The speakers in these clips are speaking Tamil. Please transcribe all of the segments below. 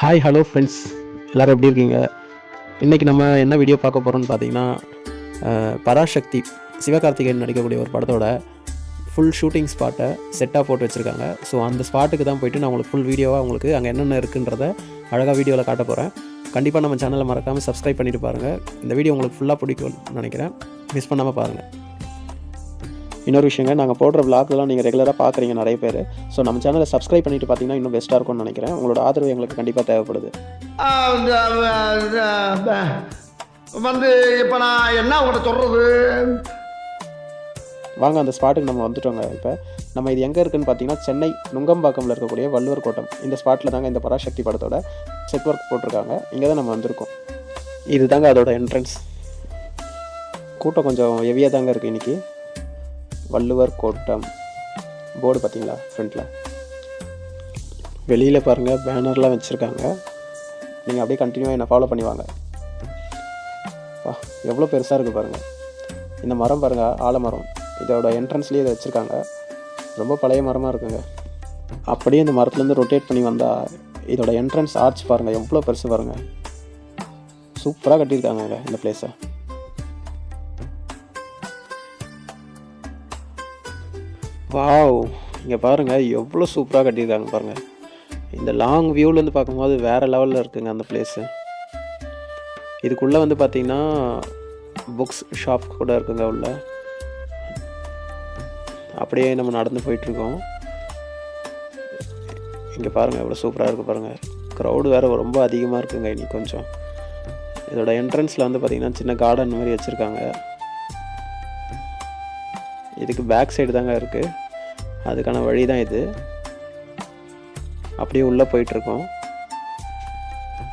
ஹாய் ஹலோ ஃப்ரெண்ட்ஸ், எல்லோரும் எப்படி இருக்கீங்க? இன்றைக்கி நம்ம என்ன வீடியோ பார்க்க போகிறோம்னு பார்த்தீங்கன்னா, பராசக்தி சிவகார்த்திகேயன் நடிக்கக்கூடிய ஒரு படத்தோட ஃபுல் ஷூட்டிங் ஸ்பாட்டை செட்டாக போட்டு வச்சுருக்காங்க. ஸோ அந்த ஸ்பாட்டுக்கு தான் போய்ட்டு நான் உங்களுக்கு ஃபுல் வீடியோவாக உங்களுக்கு அங்கே என்னென்ன இருக்குன்றத அழகாக வீடியோவில் காட்ட போகிறேன். கண்டிப்பாக நம்ம சேனலை மறக்காமல் சப்ஸ்கிரைப் பண்ணிவிட்டு பாருங்கள். இந்த வீடியோ உங்களுக்கு ஃபுல்லாக பிடிக்கும்னு நினைக்கிறேன். மிஸ் பண்ணாமல் பாருங்கள். இன்னொரு விஷயங்க, நாங்கள் போடுற விளாக்லாம் நீங்கள் ரெகுலராக பார்க்குறீங்க நிறைய பேர். ஸோ நம்ம சேனலை சப்ஸ்கிரைப் பண்ணிவிட்டு பார்த்தீங்கன்னா இன்னும் பெஸ்ட்டாக இருக்கும்னு நினைக்கிறேன். உங்களோட ஆதரவு எங்களுக்கு கண்டிப்பாக தேவைப்படுது. இப்போ நான் என்ன உங்கள்கிட்ட சொல்கிறது? வாங்க, அந்த ஸ்பாட்டுக்கு நம்ம வந்துட்டோங்க. இப்போ நம்ம இது எங்கே இருக்குதுன்னு பார்த்தீங்கன்னா, சென்னை நுங்கம்பாக்கமில் இருக்கக்கூடிய வள்ளுவர் கோட்டம். இந்த ஸ்பாட்டில் தாங்க இந்த பராசக்தி படத்தோட செட் ஒர்க் போட்டிருக்காங்க. இங்கே தான் நம்ம வந்திருக்கோம். இது தாங்க அதோட என்ட்ரன்ஸ். கூட்டம் கொஞ்சம் ஹெவியாக தாங்க இருக்குது இன்றைக்கி. வள்ளுவர் கோட்டம் போர்டு பார்த்தீங்களா ஃப்ரண்ட்டில். வெளியில் பாருங்கள், பேனர்லாம் வச்சுருக்காங்க. நீங்கள் அப்படியே கண்டினியூவாக என்னை ஃபாலோ பண்ணி வாங்க. எவ்வளோ பெருசாக இருக்குது பாருங்கள். இந்த மரம் பாருங்கள், ஆலமரம். இதோட என்ட்ரன்ஸ்லேயே இதை வச்சுருக்காங்க. ரொம்ப பழைய மரமாக இருக்குங்க. அப்படியே இந்த மரத்துலேருந்து ரொட்டேட் பண்ணி வந்தால் இதோட என்ட்ரன்ஸ் ஆர்ச் பாருங்கள், எவ்வளோ பெருசு பாருங்கள். சூப்பராக கட்டியிருக்காங்க இந்த பிளேஸை. வாவ், இங்கே பாருங்கள் எவ்வளோ சூப்பராக கட்டியிருக்காங்க பாருங்கள். இந்த லாங் வியூவிலேருந்து பார்க்கும்போது வேறு லெவலில் இருக்குங்க அந்த பிளேஸு. இதுக்குள்ளே வந்து பார்த்திங்கன்னா புக்ஸ் ஷாப் கூட இருக்குங்க உள்ள. அப்படியே நம்ம நடந்து போயிட்டுருக்கோம். இங்கே பாருங்கள் எவ்வளோ சூப்பராக இருக்குது பாருங்கள். க்ரௌடு வேறு ரொம்ப அதிகமாக இருக்குங்க இன்னைக்கு கொஞ்சம். இதோட என்ட்ரன்ஸில் வந்து பார்த்திங்கன்னா சின்ன கார்டன் மாதிரி வச்சுருக்காங்க. இதுக்கு பேக் சைடு தாங்க இருக்குது, அதுக்கான வழி தான் இது. அப்படியே உள்ளே போயிட்டுருக்கோம்.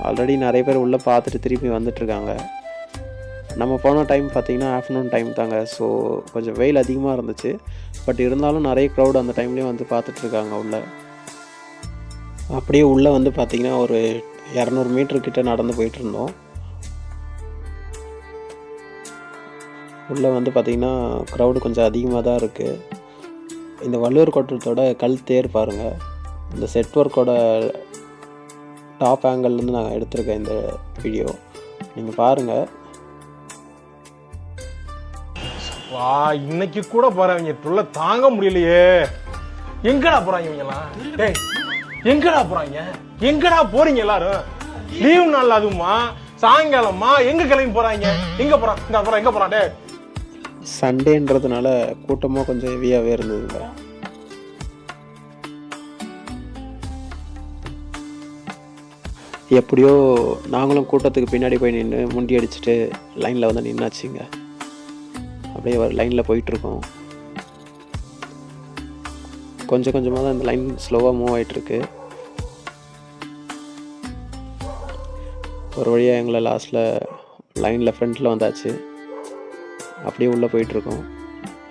ஆல்ரெடி நிறைய பேர் உள்ளே பார்த்துட்டு திருப்பி வந்துட்டுருக்காங்க. நம்ம போன டைம் பார்த்திங்கன்னா ஆஃப்டர்நூன் டைம் தாங்க. ஸோ கொஞ்சம் வெயில் அதிகமாக இருந்துச்சு. பட் இருந்தாலும் நிறைய க்ரௌட் அந்த டைம்லேயும் வந்து பார்த்துட்ருக்காங்க உள்ளே. அப்படியே உள்ளே வந்து பார்த்திங்கன்னா ஒரு 200 மீட்டர்கிட்ட நடந்து போயிட்டுருந்தோம். உள்ளே வந்து பார்த்திங்கன்னா க்ரௌடு கொஞ்சம் அதிகமாக தான் இருக்குது. இந்த வள்ளுவர் கோட்டத்தோட கல் தேர் பாருங்கள். இந்த செட் ஒர்க்கோட டாப் ஆங்கிள்லேருந்து நான் எடுத்திருக்கேன் இந்த வீடியோ, நீங்கள் பாருங்கள். வா, இன்னைக்கு கூட போறவங்க தொல்லை தாங்க முடியலையே. எங்கடா போறாங்க இவங்கலாம்? டேய், எங்கடா போறாங்க? எங்கடா போறீங்க எல்லாரும்? லீவு நாள் அதுமா சாயங்காலமா எங்க கிளம்பி போறாங்க? எங்க போறான்? எங்க போறான்? டே, சண்டேன்றதுனால கூட்டமாக கொஞ்சம் ஹெவியாகவே இருந்ததுங்க. எப்படியோ நாங்களும் கூட்டத்துக்கு பின்னாடி போய் நின்று முண்டி அடிச்சுட்டு லைனில் வந்து நின்னாச்சுங்க. அப்படியே ஒரு லைனில் போயிட்டுருக்கோம். கொஞ்சம் கொஞ்சமாக தான் இந்த லைன் ஸ்லோவாக மூவ் ஆகிட்டுருக்கு. ஒரு வழியாக எங்களை லாஸ்ட்டில் லைனில் ஃப்ரண்ட்டில் வந்தாச்சு. அப்படியே உள்ளே போயிட்டுருக்கோம்.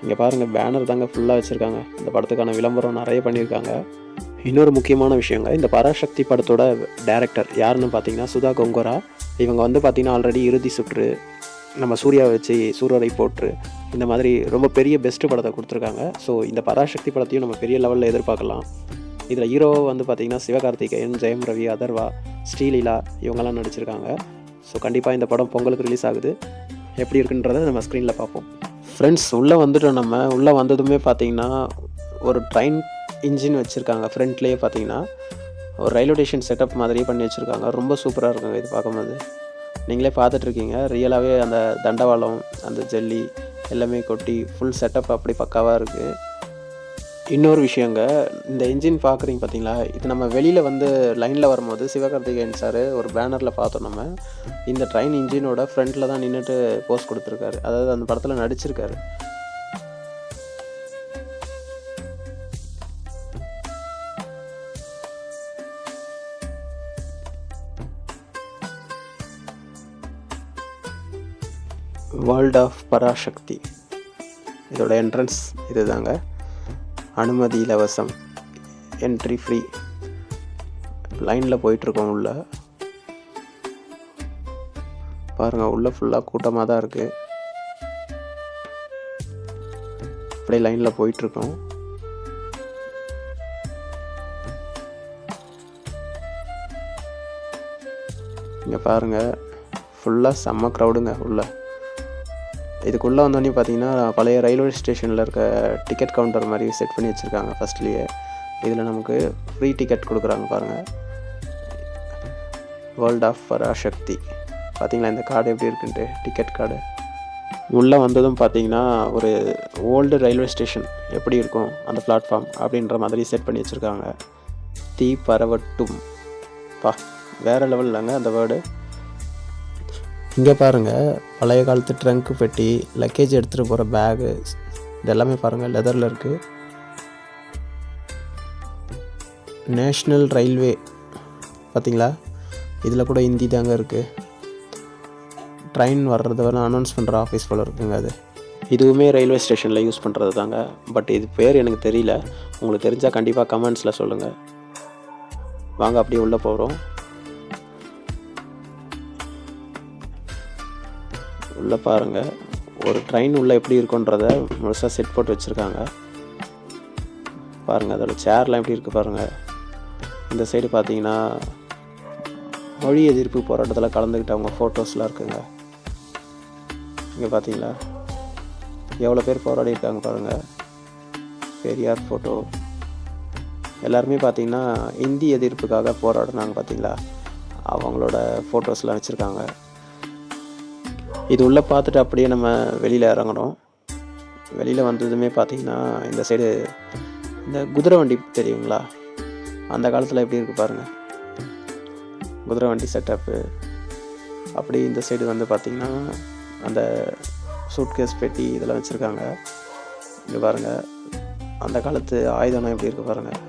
இங்கே பாருங்கள், பேனர் தாங்க ஃபுல்லாக வச்சுருக்காங்க. இந்த படத்துக்கான விளம்பரம் நிறைய பண்ணியிருக்காங்க. இன்னொரு முக்கியமான விஷயங்க, இந்த பராசக்தி படத்தோட டைரக்டர் யாருன்னு பார்த்தீங்கன்னா சுதா கொங்கரா. இவங்க வந்து பார்த்திங்கன்னா ஆல்ரெடி இறுதி சுற்று, நம்ம சூர்யாவை வச்சு சூரரை போற்று, இந்த மாதிரி ரொம்ப பெரிய பெஸ்ட்டு படத்தை கொடுத்துருக்காங்க. ஸோ இந்த பராசக்தி படத்தையும் நம்ம பெரிய லெவலில் எதிர்பார்க்கலாம். இதில் ஹீரோவை வந்து பார்த்திங்கன்னா சிவகார்த்திகேயன், ஜெயம் ரவி, அதர்வா, ஸ்ரீலீலா இவங்கெல்லாம் நடிச்சிருக்காங்க. ஸோ கண்டிப்பாக இந்த படம் பொங்கலுக்கு ரிலீஸ் ஆகுது. எப்படி இருக்குன்றதை நம்ம ஸ்க்ரீனில் பார்ப்போம். ஃப்ரெண்ட்ஸ், உள்ளே வந்துட்டோம். நம்ம உள்ளே வந்ததுமே பார்த்திங்கன்னா ஒரு ட்ரெயின் இன்ஜின் வச்சுருக்காங்க. ஃப்ரண்ட்லேயே பார்த்திங்கன்னா ஒரு ரயில்வே ஸ்டேஷன் செட்டப் மாதிரியே பண்ணி வச்சுருக்காங்க. ரொம்ப சூப்பராக இருக்குங்க இது பார்க்கும்போது. நீங்களே பார்த்துட்ருக்கீங்க. ரியலாகவே அந்த தண்டவாளம், அந்த ஜல்லி எல்லாமே கொட்டி ஃபுல் செட்டப் அப்படி பக்காவாக இருக்குது. இன்னொரு விஷயங்க, இந்த இன்ஜின் பார்க்குறீங்க பார்த்தீங்களா, இது நம்ம வெளியில் வந்து லைனில் வரும்போது சிவகார்த்திகேயன் சார் ஒரு பேனரில் பார்த்தோம். நம்ம இந்த ட்ரெயின் இன்ஜினோட ஃப்ரண்ட்டில் தான் நின்றுட்டு போஸ்ட் கொடுத்துருக்காரு. அதாவது அந்த படத்தில் நடிச்சிருக்காரு. வேர்ல்ட் ஆஃப் பராசக்தி இதோட என்ட்ரன்ஸ் இது தாங்க. அனுமதி இலவசம், என்ட்ரி ஃப்ரீ. லைனில் போயிட்டுருக்கோம். உள்ள பாருங்கள், உள்ளே ஃபுல்லாக கூட்டமாக தான் இருக்குது. அப்படியே லைனில் போயிட்டுருக்கோம். இங்கே பாருங்கள், ஃபுல்லாக செம்ம க்ரௌடுங்க உள்ள. இதுக்குள்ளே வந்தோடனே பார்த்தீங்கன்னா பழைய ரயில்வே ஸ்டேஷனில் இருக்க டிக்கெட் கவுண்டர் மாதிரி செட் பண்ணி வச்சுருக்காங்க ஃபஸ்ட்லேயே. இதில் நமக்கு ஃப்ரீ டிக்கெட் கொடுக்குறாங்க பாருங்கள். வேர்ல்ட் ஆஃப் பராசக்தி பார்த்தீங்களா இந்த கார்டு எப்படி இருக்குன்ட்டு, டிக்கெட் கார்டு. உள்ளே வந்ததும் பார்த்தீங்கன்னா ஒரு ஓல்டு ரயில்வே ஸ்டேஷன் எப்படி இருக்கும் அந்த பிளாட்ஃபார்ம் அப்படின்ற மாதிரி செட் பண்ணி வச்சுருக்காங்க. தீ பரவட்டும் பா, வேறு லெவல்லங்க அந்த வேர்டு. இங்கே பாருங்கள், பழைய காலத்து ட்ரங்க்கு பெட்டி, லக்கேஜ் எடுத்துகிட்டு போகிற பேகு, இது எல்லாமே பாருங்கள் லெதரில் இருக்குது. நேஷ்னல் ரயில்வே பார்த்தீங்களா, இதில் கூட ஹிந்தி தாங்க இருக்குது. ட்ரெயின் வர்றது வரை அனௌன்ஸ் பண்ணுற ஆஃபீஸ் போல் இருக்குங்க அது. இதுவுமே ரயில்வே ஸ்டேஷனில் யூஸ் பண்ணுறது தாங்க. பட் இது பேர் எனக்கு தெரியல, உங்களுக்கு தெரிஞ்சால் கண்டிப்பாக கமெண்ட்ஸில் சொல்லுங்கள். வாங்க அப்படியே உள்ளே போகிறோம். உள்ளே பாருங்கள், ஒரு ட்ரெயின் உள்ளே எப்படி இருக்குன்றத முழுசாக செட் போட்டு வச்சுருக்காங்க பாருங்கள். அதோட சேர்லாம் எப்படி இருக்குது பாருங்கள். இந்த சைடு பார்த்தீங்கன்னா மொழி எதிர்ப்பு போராட்டத்தில் கலந்துக்கிட்டவங்க ஃபோட்டோஸ்லாம் இருக்குங்க. இங்கே பார்த்தீங்களா எவ்வளோ பேர் போராடி இருக்காங்க பாருங்கள். பெரியார் ஃபோட்டோ. எல்லாருமே பார்த்தீங்கன்னா இந்தி எதிர்ப்புக்காக போராடினாங்க பார்த்தீங்களா, அவங்களோட ஃபோட்டோஸ்லாம் வச்சுருக்காங்க. இது உள்ளே பார்த்துட்டு அப்படியே நம்ம வெளியில் இறங்கணும். வெளியில் வந்ததுமே பார்த்தீங்கன்னா இந்த சைடு இந்த குதிரை வண்டி தெரியுங்களா, அந்த காலத்தில் எப்படி இருக்குது பாருங்கள் குதிரை வண்டி செட்டப்பு. அப்படி இந்த சைடு வந்து பார்த்திங்கன்னா அந்த சூட்கேஸ் பெட்டி இதெல்லாம் வச்சுருக்காங்க. இங்கே பாருங்கள், அந்த காலத்து ஆயுதம் எப்படி இருக்குது பாருங்கள்.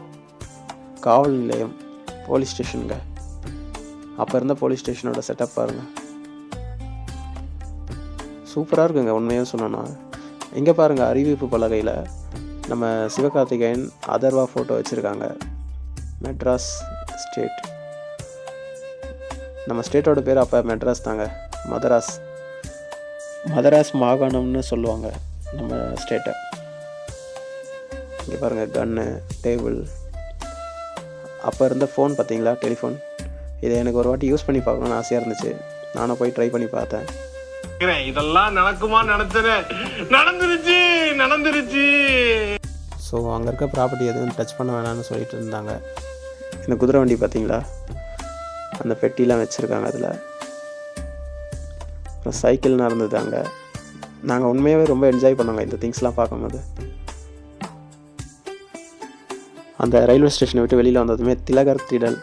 காவல் நிலையம், போலீஸ் ஸ்டேஷனுங்க. அப்போ இருந்த போலீஸ் ஸ்டேஷனோட செட்டப் பாருங்கள், சூப்பராக இருக்குங்க உண்மையாக சொன்னோன்னா. இங்கே பாருங்கள், அறிவிப்பு பலகையில் நம்ம சிவகார்த்திகேயன் அதர்வா ஃபோட்டோ வச்சுருக்காங்க. மெட்ராஸ் ஸ்டேட், நம்ம ஸ்டேட்டோட பேர் அப்போ மெட்ராஸ் தாங்க, மதராஸ் மாகாணம்னு சொல்லுவாங்க நம்ம ஸ்டேட்டை. இங்கே பாருங்கள் கன்னு, டேபிள். அப்போ இருந்த ஃபோன் பார்த்தீங்களா, டெலிஃபோன். இதை எனக்கு ஒரு வாட்டி யூஸ் பண்ணி பார்க்கணுன்னு ஆசையாக இருந்துச்சு. நானும் போய் ட்ரை பண்ணி பார்த்தேன். இதெல்லாம் நடக்குமா, நடந்துருச்சு. ஸோ அங்கே இருக்க ப்ராப்பர்ட்டி எதுவும் டச் பண்ண வேணாம்னு சொல்லிட்டு இருந்தாங்க. இந்த குதிரை வண்டி பார்த்தீங்களா, அந்த பெட்டிலாம் வச்சுருக்காங்க அதில். அப்புறம் சைக்கிள்னு இருந்தது அங்கே. நாங்கள் உண்மையாகவே ரொம்ப என்ஜாய் பண்ணோங்க இந்த திங்ஸ்லாம் பார்க்கும்போது. அந்த ரயில்வே ஸ்டேஷனை விட்டு வெளியில் வந்ததுமே திலகர் திடல்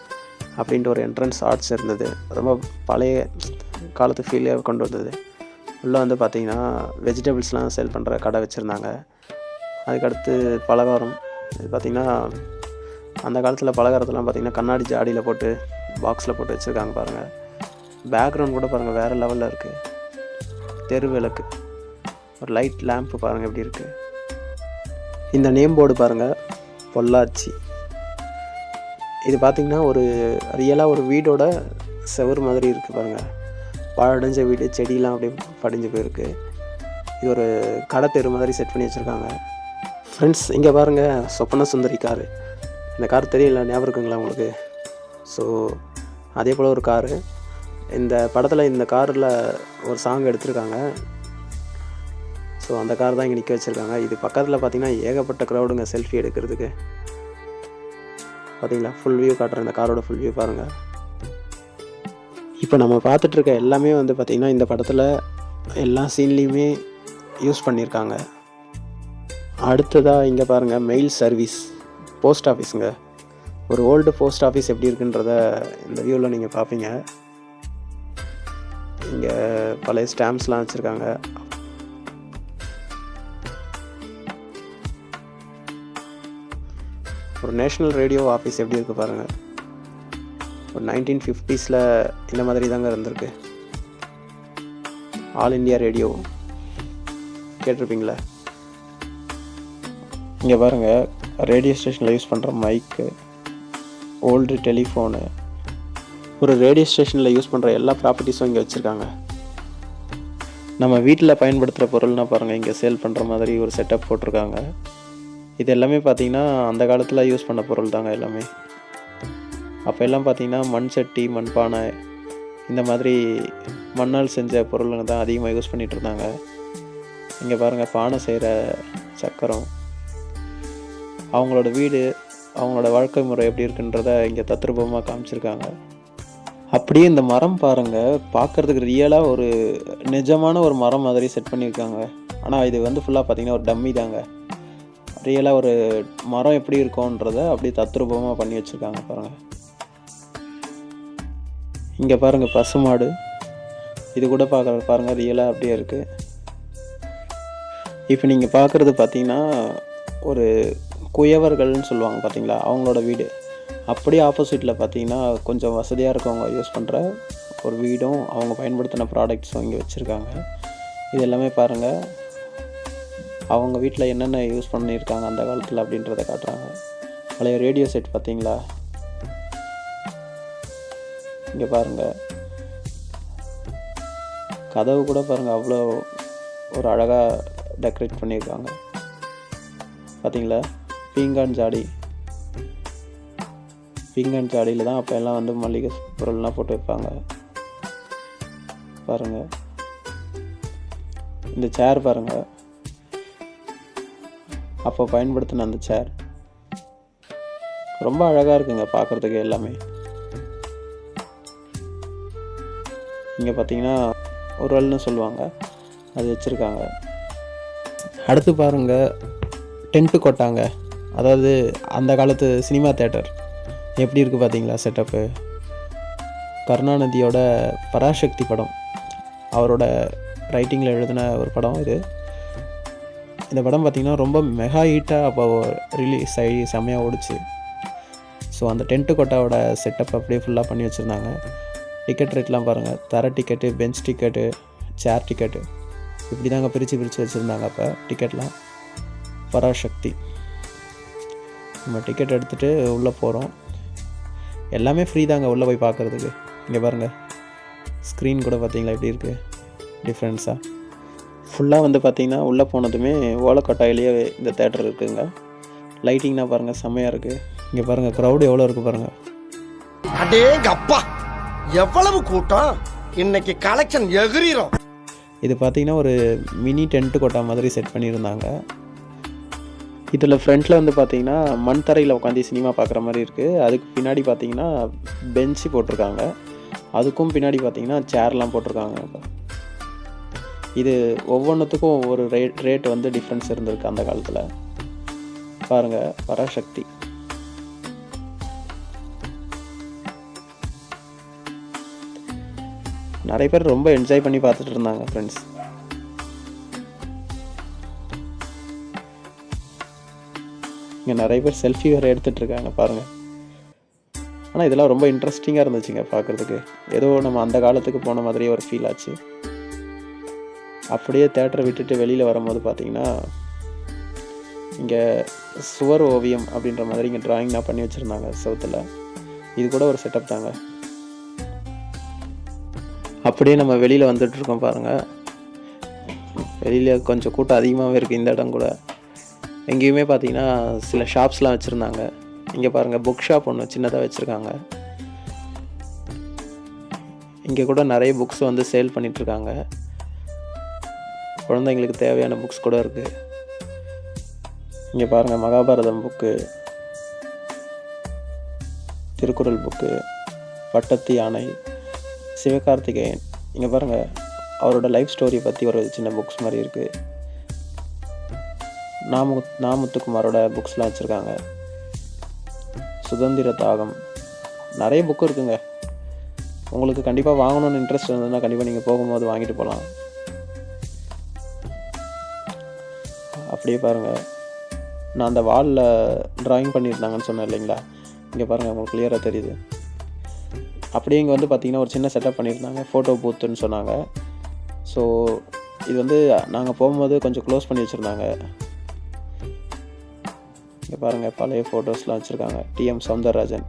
அப்படின்ட்டு ஒரு என்ட்ரன்ஸ் ஆர்ட்ஸ் இருந்தது. ரொம்ப பழைய காலத்து ஃபீலே கொண்டு வந்தது. உள்ளே வந்து பார்த்திங்கன்னா வெஜிடபிள்ஸ்லாம் சேல் பண்ணுற கடை வச்சுருந்தாங்க. அதுக்கடுத்து பலகாரம். இது பார்த்திங்கன்னா அந்த காலத்தில் பலகாரத்தெல்லாம் பார்த்திங்கன்னா கண்ணாடி ஜாடியில் போட்டு பாக்ஸில் போட்டு வச்சுருக்காங்க பாருங்கள். பேக்ரவுண்ட் கூட பாருங்கள் வேறு லெவலில் இருக்குது. தெரு விளக்கு, ஒரு லைட் லேம்ப்பு பாருங்கள் எப்படி இருக்குது. இந்த நேம் போர்டு பாருங்கள், பொள்ளாச்சி. இது பார்த்திங்கன்னா ஒரு ரியலாக ஒரு வீடோட செவரு மாதிரி இருக்குது பாருங்கள். பழடைஞ்ச வீடு, செடியெலாம் அப்படியே படிஞ்சு போயிருக்கு. இது ஒரு கடை தெரு மாதிரி செட் பண்ணி வச்சுருக்காங்க. ஃப்ரெண்ட்ஸ் இங்கே பாருங்கள், சொப்பன சுந்தரி காரு. இந்த கார் தெரியல, ஞாபகம் இருக்குங்களா உங்களுக்கு? ஸோ அதே போல் ஒரு காரு. இந்த படத்தில் இந்த காரில் ஒரு சாங் எடுத்திருக்காங்க. ஸோ அந்த கார் தான் இங்கே நிற்க வச்சுருக்காங்க. இது பக்கத்தில் பார்த்திங்கன்னா ஏகப்பட்ட க்ரௌடுங்க செல்ஃபி எடுக்கிறதுக்கு. பார்த்தீங்களா, ஃபுல் வியூ காட்டுறேன். இந்த காரோட ஃபுல் வியூ பாருங்கள். இப்போ நம்ம பார்த்துட்ருக்க எல்லாமே வந்து பார்த்திங்கன்னா இந்த படத்தில் எல்லா சீன்லேயுமே யூஸ் பண்ணியிருக்காங்க. அடுத்ததாக இங்கே பாருங்கள், மெயில் சர்வீஸ், போஸ்ட் ஆஃபீஸுங்க. ஒரு ஓல்டு போஸ்ட் ஆஃபீஸ் எப்படி இருக்குன்றத இந்த வியூவில் நீங்கள் பார்ப்பீங்க. இங்கே பழைய ஸ்டாம்ப்ஸ்லாம் வச்சுருக்காங்க. ஒரு நேஷ்னல் ரேடியோ ஆஃபீஸ் எப்படி இருக்குது பாருங்கள். ஒரு 1950s இந்த மாதிரி தாங்க இருந்திருக்கு. ஆல் இண்டியா ரேடியோ கேட்டிருப்பீங்களா. இங்கே பாருங்கள், ரேடியோ ஸ்டேஷனில் யூஸ் பண்ணுற மைக்கு, ஓல்டு டெலிஃபோனு, ஒரு ரேடியோ ஸ்டேஷனில் யூஸ் பண்ணுற எல்லா ப்ராப்பர்ட்டிஸும் இங்கே வச்சுருக்காங்க. நம்ம வீட்டில் பயன்படுத்துகிற பொருள்னால் பாருங்கள், இங்கே சேல் பண்ணுற மாதிரி ஒரு செட்டப் போட்டிருக்காங்க. இது எல்லாமே பார்த்திங்கன்னா அந்த காலத்தில் யூஸ் பண்ண பொருள் தாங்க எல்லாமே. அப்போ எல்லாம் பார்த்திங்கன்னா மண் சட்டி, மண்பானை, இந்த மாதிரி மண்ணால் செஞ்ச பொருளுங்க தான் அதிகமாக யூஸ் பண்ணிகிட்டு இருந்தாங்க. இங்கே பாருங்கள், பானை செய்கிற சக்கரம், அவங்களோட வீடு, அவங்களோட வாழ்க்கை முறை எப்படி இருக்குன்றத இங்கே தத்ரூபமாக காமிச்சிருக்காங்க. அப்படியே இந்த மரம் பாருங்கள், பார்க்குறதுக்கு ரியலாக ஒரு நிஜமான ஒரு மரம் மாதிரி செட் பண்ணியிருக்காங்க. ஆனால் இது வந்து ஃபுல்லாக பார்த்திங்கன்னா ஒரு டம்மி தாங்க. ரியலாக ஒரு மரம் எப்படி இருக்கும்ன்றத அப்படியே தத்ரூபமாக பண்ணி வச்சுருக்காங்க பாருங்கள். இங்கே பாருங்கள் பசுமாடு, இது கூட பாருங்கள் ரியலாக அப்படியே இருக்குது. இப்போ நீங்கள் பார்க்குறது பார்த்தீங்கன்னா ஒரு குயவர்கள்னு சொல்லுவாங்க பார்த்தீங்களா, அவங்களோட வீடு. அப்படியே ஆப்போசிட்டில் பார்த்தீங்கன்னா கொஞ்சம் வசதியாக இருக்கவங்க யூஸ் பண்ணுற ஒரு வீடும் அவங்க பயன்படுத்தின ப்ராடக்ட்ஸும் இங்கே வச்சுருக்காங்க. இது எல்லாமே பாருங்கள் அவங்க வீட்டில் என்னென்ன யூஸ் பண்ணியிருக்காங்க அந்த காலத்தில் அப்படின்றத காட்டுறாங்க. பழைய ரேடியோ செட் பார்த்தீங்களா, இங்கே பாருங்கள் கதவு கூட பாருங்கள் அவ்வளோ ஒரு அழகாக டெக்கரேட் பண்ணியிருக்காங்க பார்த்தீங்களா. பீங்கான் ஜாடியில் தான் அப்போ எல்லாம் வந்து மளிகை பொருள்லாம் போட்டு வைப்பாங்க பாருங்கள். இந்த சேர் பாருங்கள், அப்போ பயன்படுத்தின அந்த சேர் ரொம்ப அழகாக இருக்குங்க பார்க்குறதுக்கு எல்லாமே. இங்கே பார்த்தீங்கன்னா உரல்னு சொல்லுவாங்க, அது வச்சுருக்காங்க. அடுத்து பாருங்கள் டென்ட்டு கொட்டாங்க, அதாவது அந்த காலத்து சினிமா தேட்டர் எப்படி இருக்குது பார்த்தீங்களா செட்டப்பு. கருணாநிதியோட பராசக்தி படம், அவரோட ரைட்டிங்கில் எழுதின ஒரு படம் இது. இந்த படம் பார்த்திங்கன்னா ரொம்ப மெகா ஹீட்டாக அப்போ ரிலீஸ் ஆகி செம்மையாக ஓடிச்சு. ஸோ அந்த டென்ட்டு கொட்டாவோட செட்டப் அப்படியே ஃபுல்லாக பண்ணி வச்சுருந்தாங்க. டிக்கெட் ரேட்லாம் பாருங்கள், தர டிக்கெட்டு, பெஞ்ச் டிக்கெட்டு, சேர் டிக்கெட்டு, இப்படி தாங்க பிரித்து வச்சுருந்தாங்க அப்போ டிக்கெட்லாம். பராசக்தி நம்ம டிக்கெட் எடுத்துகிட்டு உள்ளே போகிறோம். எல்லாமே ஃப்ரீ தாங்க உள்ளே போய் பார்க்குறதுக்கு. இங்கே பாருங்கள் ஸ்க்ரீன் கூட பார்த்தீங்களா எப்படி இருக்குது டிஃப்ரென்ஸாக. ஃபுல்லாக வந்து பார்த்திங்கன்னா உள்ளே போனதுமே ஓலக்கொட்டாயிலேயே இந்த தேட்டர் இருக்குதுங்க. லைட்டிங்னா பாருங்கள் செம்மையாக இருக்குது. இங்கே பாருங்கள் க்ரௌடு எவ்வளோ இருக்குது பாருங்கள். அடேங்க அப்பா, எவ்வளவு கூட்டம்! இன்னைக்கு கலெக்ஷன் எகிரிரும். இது பார்த்திங்கன்னா ஒரு மினி டென்ட்டு கொட்டா மாதிரி செட் பண்ணியிருந்தாங்க. இதில் ஃப்ரண்ட்டில் வந்து பார்த்திங்கன்னா மண் தரையில் உட்காந்து சினிமா பார்க்குற மாதிரி இருக்குது. அதுக்கு பின்னாடி பார்த்திங்கன்னா பெஞ்சு போட்டிருக்காங்க, அதுக்கும் பின்னாடி பார்த்திங்கன்னா சேர்லாம் போட்டிருக்காங்க. இது ஒவ்வொன்றுத்துக்கும் ஒவ்வொரு ரேட் வந்து டிஃப்ரென்ஸ் இருந்திருக்கு அந்த காலத்தில் பாருங்கள். பராசக்தி நிறைய பேர் ரொம்ப என்ஜாய் பண்ணி பார்த்துட்டு இருந்தாங்க ஃப்ரெண்ட்ஸ். இங்கே நிறைய பேர் செல்ஃபி வேறு எடுத்துகிட்டு இருக்காங்க பாருங்கள். ஆனால் இதெல்லாம் ரொம்ப இன்ட்ரெஸ்டிங்காக இருந்துச்சுங்க பார்க்குறதுக்கு. ஏதோ நம்ம அந்த காலத்துக்கு போன மாதிரியே ஒரு ஃபீல் ஆச்சு. அப்படியே தேட்டரை விட்டுட்டு வெளியில் வரும்போது பார்த்திங்கன்னா இங்கே சுவர் ஓவியம் அப்படின்ற மாதிரி இங்கே ட்ராயிங்லாம் பண்ணி வச்சுருந்தாங்க செவுத்தில். இது கூட ஒரு செட்டப் தாங்க. அப்படியே நம்ம வெளியில் வந்துட்டுருக்கோம் பாருங்கள். வெளியில் கொஞ்சம் கூட்டம் அதிகமாகவே இருக்குது இந்த இடம் கூட. எங்கேயுமே பார்த்தீங்கன்னா சில ஷாப்ஸ்லாம் வச்சுருந்தாங்க. இங்கே பாருங்கள் புக் ஷாப் ஒன்று சின்னதாக வச்சுருக்காங்க. இங்கே கூட நிறைய புக்ஸ் வந்து சேல் பண்ணிகிட்ருக்காங்க. குழந்தைங்களுக்கு தேவையான புக்ஸ் கூட இருக்குது. இங்கே பாருங்கள் மகாபாரதம் புக்கு, திருக்குறள் புக்கு, பட்டத்து யானை, சிவகார்த்திகேயன். இங்கே பாருங்கள் அவரோட லைஃப் ஸ்டோரி பற்றி ஒரு சின்ன புக்ஸ் மாதிரி இருக்குது. நாமுத்துக்குமாரோட புக்ஸ்லாம் வச்சுருக்காங்க. சுதந்திர தாகம், நிறைய புக்கு இருக்குங்க. உங்களுக்கு கண்டிப்பாக வாங்கணும்னு இன்ட்ரெஸ்ட் இருந்ததுன்னா கண்டிப்பாக நீங்கள் போகும்போது வாங்கிட்டு போகலாம். அப்படியே பாருங்கள் நான் அந்த வாலில் ட்ராயிங் பண்ணியிருந்தாங்கன்னு சொன்னேன் இல்லைங்களா, இங்கே பாருங்கள் உங்களுக்கு கிளியராக தெரியுது. அப்படியே இங்கே வந்து பார்த்திங்கன்னா ஒரு சின்ன செட்டப் பண்ணியிருந்தாங்க, ஃபோட்டோ பூத்துன்னு சொன்னாங்க. ஸோ இது வந்து நாங்கள் போகும்போது கொஞ்சம் க்ளோஸ் பண்ணி வச்சுருந்தாங்க. இங்கே பாருங்கள் பழைய ஃபோட்டோஸ்லாம் வச்சுருக்காங்க. டிஎம் சௌந்தரராஜன்.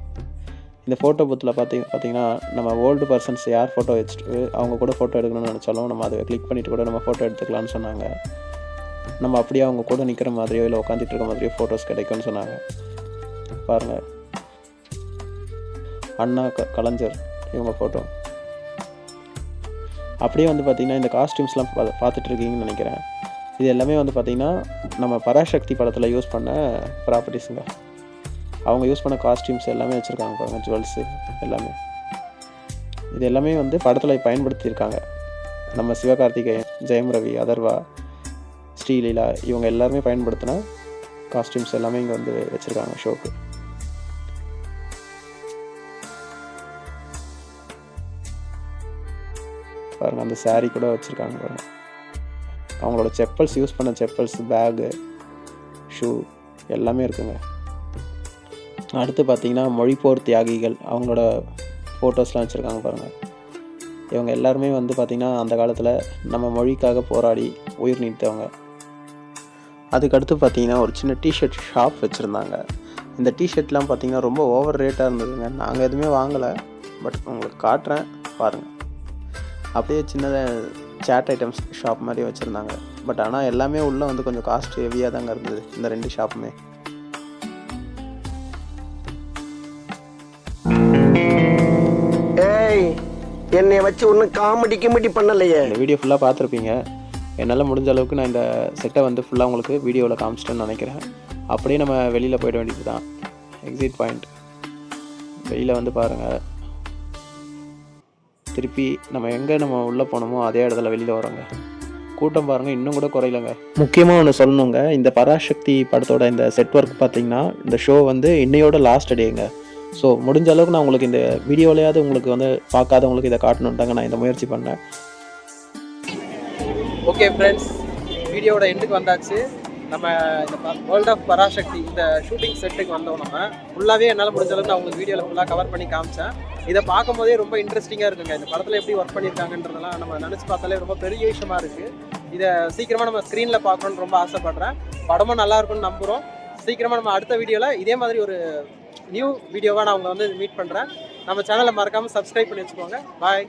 இந்த ஃபோட்டோ பூத்தில் பார்த்திங்கன்னா நம்ம ஓல்டு பர்சன்ஸ் யார் ஃபோட்டோ வச்சுட்டு அவங்க கூட ஃபோட்டோ எடுக்கணும்னு நினச்சாலும் நம்ம அதை கிளிக் பண்ணிவிட்டு கூட நம்ம ஃபோட்டோ எடுத்துக்கலாம்னு சொன்னாங்க. நம்ம அப்படியே அவங்க கூட நிற்கிற மாதிரியோ இல்லை உட்காந்துட்டு இருக்க மாதிரியோ ஃபோட்டோஸ் கிடைக்கும்னு சொன்னாங்க. பாருங்கள் அண்ணா கலைஞர் இவங்க ஃபோட்டோ. அப்படியே வந்து பார்த்திங்கன்னா இந்த காஸ்டியூம்ஸ்லாம் பார்த்துட்ருக்கீங்கன்னு நினைக்கிறேன். இது எல்லாமே வந்து பார்த்திங்கன்னா நம்ம பராசக்தி படத்தில் யூஸ் பண்ண ப்ராப்பர்ட்டிஸுங்க. அவங்க யூஸ் பண்ண காஸ்டியூம்ஸ் எல்லாமே வச்சுருக்காங்க பாருங்கள், ஜுவல்ஸு எல்லாமே. இது எல்லாமே வந்து படத்தில் பயன்படுத்தியிருக்காங்க. நம்ம சிவகார்த்திகேயன், ஜெயம் ரவி, அதர்வா, ஸ்ரீலீலா இவங்க எல்லாருமே பயன்படுத்தின காஸ்டியூம்ஸ் எல்லாமே இங்கே வந்து வச்சுருக்காங்க ஷோக்கு. பாருங்கள், அந்த சாரீ கூட வச்சுருக்காங்க பாருங்கள். அவங்களோட செப்பல்ஸ், யூஸ் பண்ண செப்பல்ஸ், பேகு, ஷூ எல்லாமே இருக்குங்க. அடுத்து பார்த்திங்கன்னா மொழிப்போர் தியாகிகள் அவங்களோட ஃபோட்டோஸ்லாம் வச்சுருக்காங்க பாருங்கள். இவங்க எல்லாருமே வந்து பார்த்திங்கன்னா அந்த காலத்தில் நம்ம மொழிக்காக போராடி உயிர் நீத்தவங்க. அதுக்கடுத்து பார்த்திங்கன்னா ஒரு சின்ன டிஷர்ட் ஷாப் வச்சுருந்தாங்க. இந்த டிஷர்ட்லாம் பார்த்திங்கன்னா ரொம்ப ஓவர் ரேட்டாக இருந்ததுங்க. நாங்கள் எதுவுமே வாங்கலை, பட் உங்களுக்கு காட்டுறேன் பாருங்கள். அப்படியே சின்னதாக சேட் ஐட்டம்ஸ் ஷாப் மாதிரி வச்சுருந்தாங்க. பட் ஆனால் எல்லாமே உள்ளே வந்து கொஞ்சம் காஸ்ட் ஹெவியாக தாங்க இருந்தது இந்த 2 ஷாப்புமே. ஏய், என்னை வச்சு ஒன்றும் காமெடி பண்ணலையே. இந்த வீடியோ ஃபுல்லாக பார்த்துருப்பீங்க. என்னால் முடிஞ்ச அளவுக்கு நான் இந்த செட்டை வந்து ஃபுல்லாக உங்களுக்கு வீடியோவில் காமிச்சிட்டேன்னு நினைக்கிறேன். அப்படியே நம்ம வெளியில் போயிட வேண்டியது தான். எக்ஸிட் பாயிண்ட் வெளியில் வந்து பாருங்கள். திருப்பி நம்ம உள்ளே போனோமோ அதே இடத்துல வெளியில் வரோங்க. கூட்டம் பாருங்கள், இன்னும் கூட குறையிலங்க. முக்கியமாக ஒன்று சொல்லணுங்க, இந்த பராசக்தி படத்தோட இந்த செட் ஒர்க் பார்த்திங்கன்னா இந்த ஷோ வந்து இன்னையோட லாஸ்ட் டேங்க. ஸோ முடிஞ்ச அளவுக்கு நான் உங்களுக்கு இந்த வீடியோலையாவது உங்களுக்கு வந்து பார்க்காதவங்களுக்கு இதை காட்டணுன்ட்டாங்க நான் இந்த முயற்சி பண்ணேன். ஓகே ஃப்ரெண்ட்ஸ், வீடியோட எண்டுக்கு வந்தாச்சு. நம்ம இந்த வேர்ல்ட் ஆஃப் பராசக்தி இந்த ஷூட்டிங் செட்டுக்கு வந்தோம். நம்ம ஃபுல்லாகவே என்னால் முடிஞ்ச அளவுக்கு நான் உங்களுக்கு வீடியோவில் ஃபுல்லாக கவர் பண்ணி காமிச்சேன். இதை பார்க்கும்போதே ரொம்ப இன்ட்ரெஸ்டிங்காக இருக்குங்க. இந்த படத்தில் எப்படி ஒர்க் பண்ணியிருக்காங்கன்றதெல்லாம் நம்ம நினச்சி பார்த்தாலே ரொம்ப பெரிய விஷயமா இருக்குது. இதை சீக்கிரமாக நம்ம ஸ்க்ரீனில் பார்க்கணுன்னு ரொம்ப ஆசைப்பட்றேன். படமும் நல்லா இருக்கும்னு நம்புகிறோம். சீக்கிரமாக நம்ம அடுத்த வீடியோவில் இதே மாதிரி ஒரு நியூ வீடியோவாக நான் உங்களை வந்து மீட் பண்ணுறேன். நம்ம சேனலை மறக்காமல் சப்ஸ்கிரைப் பண்ணி வச்சுக்கோங்க. பாய்.